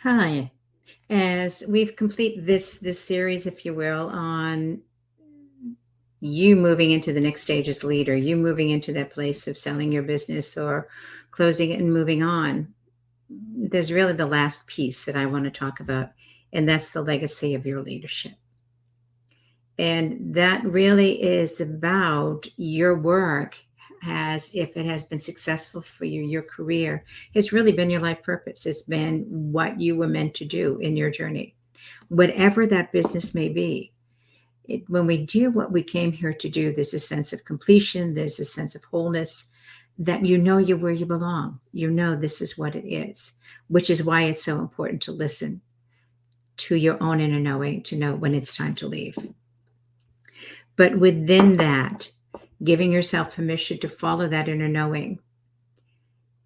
Hi. As we've complete this series, if you will, on you moving into the next stage as leader, you moving into that place of selling your business or closing it and moving on, there's really the last piece that I want to talk about, and that's the legacy of your leadership. And that really is about your work as if it has been successful for you, your career has really been your life purpose. It's been what you were meant to do in your journey, whatever that business may be. When we do what we came here to do, there's a sense of completion, there's a sense of wholeness that you know you're where you belong. You know this is what it is, which is why it's so important to listen to your own inner knowing to know when it's time to leave. But within that, giving yourself permission to follow that inner knowing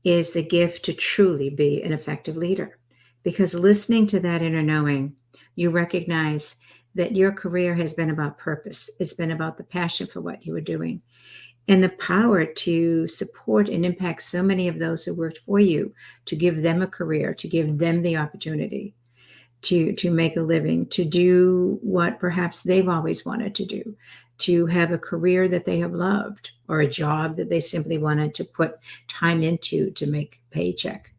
is the gift to truly be an effective leader. Because listening to that inner knowing, you recognize that your career has been about purpose. It's been about the passion for what you were doing and the power to support and impact so many of those who worked for you, to give them a career, to give them the opportunity to make a living, to do what perhaps they've always wanted to do, to have a career that they have loved or a job that they simply wanted to put time into to make a paycheck.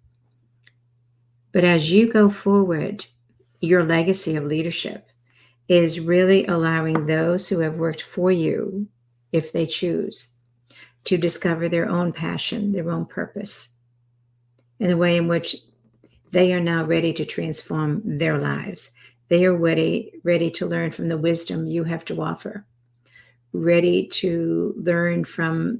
But as you go forward, your legacy of leadership is really allowing those who have worked for you, if they choose, to discover their own passion, their own purpose, in the way in which they are now ready to transform their lives. They are ready to learn from the wisdom you have to offer, ready to learn from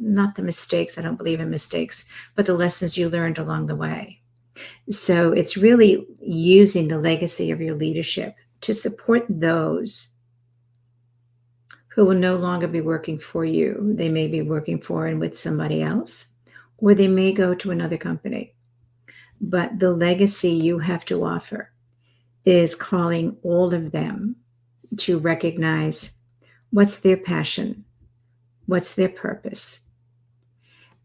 not the mistakes, I don't believe in mistakes, but the lessons you learned along the way. So it's really using the legacy of your leadership to support those who will no longer be working for you. They may be working for and with somebody else, or they may go to another company. But the legacy you have to offer is calling all of them to recognize what's their passion, what's their purpose,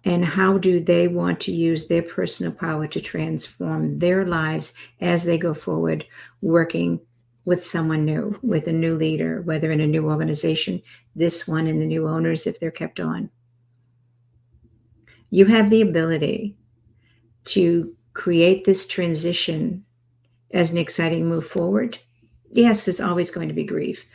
and how do they want to use their personal power to transform their lives as they go forward, working with someone new, with a new leader, whether in a new organization, this one and the new owners if they're kept on. You have the ability to create this transition as an exciting move forward. Yes, there's always going to be grief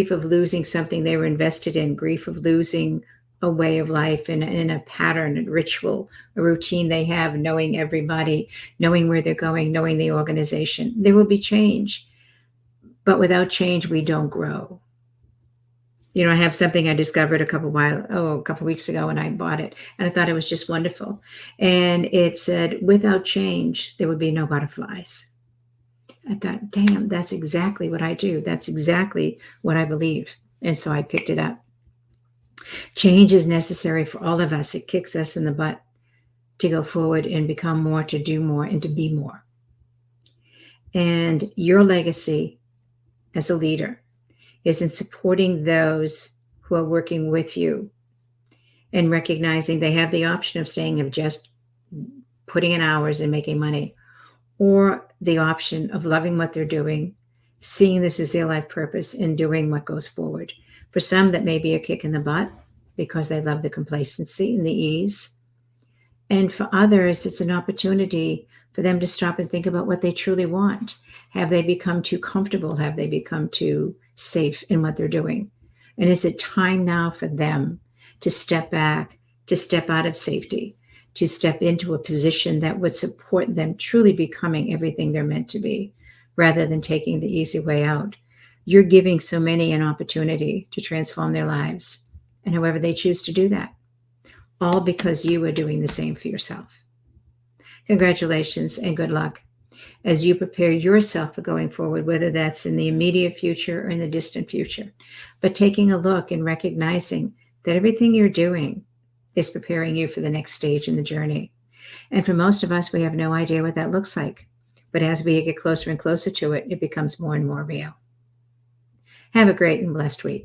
of losing something they were invested in, grief of losing a way of life and a pattern, a ritual, a routine they have, knowing everybody, knowing where they're going, knowing the organization. There will be change, but without change, we don't grow. You know, I have something I discovered a couple weeks ago, and I bought it, and I thought it was just wonderful. And it said, without change, there would be no butterflies. I thought, damn, that's exactly what I do. That's exactly what I believe. And so I picked it up. Change is necessary for all of us. It kicks us in the butt to go forward and become more, to do more, and to be more. And your legacy as a leader is in supporting those who are working with you and recognizing they have the option of staying, of just putting in hours and making money, or the option of loving what they're doing, seeing this as their life purpose, and doing what goes forward. For some, that may be a kick in the butt because they love the complacency and the ease. And for others, it's an opportunity for them to stop and think about what they truly want. Have they become too comfortable? Have they become too safe in what they're doing? And is it time now for them to step back, to step out of safety, to step into a position that would support them truly becoming everything they're meant to be, rather than taking the easy way out? You're giving so many an opportunity to transform their lives, and however they choose to do that, all because you are doing the same for yourself. Congratulations and good luck as you prepare yourself for going forward, whether that's in the immediate future or in the distant future. But taking a look and recognizing that everything you're doing is preparing you for the next stage in the journey. And for most of us, we have no idea what that looks like. But as we get closer and closer to it, it becomes more and more real. Have a great and blessed week.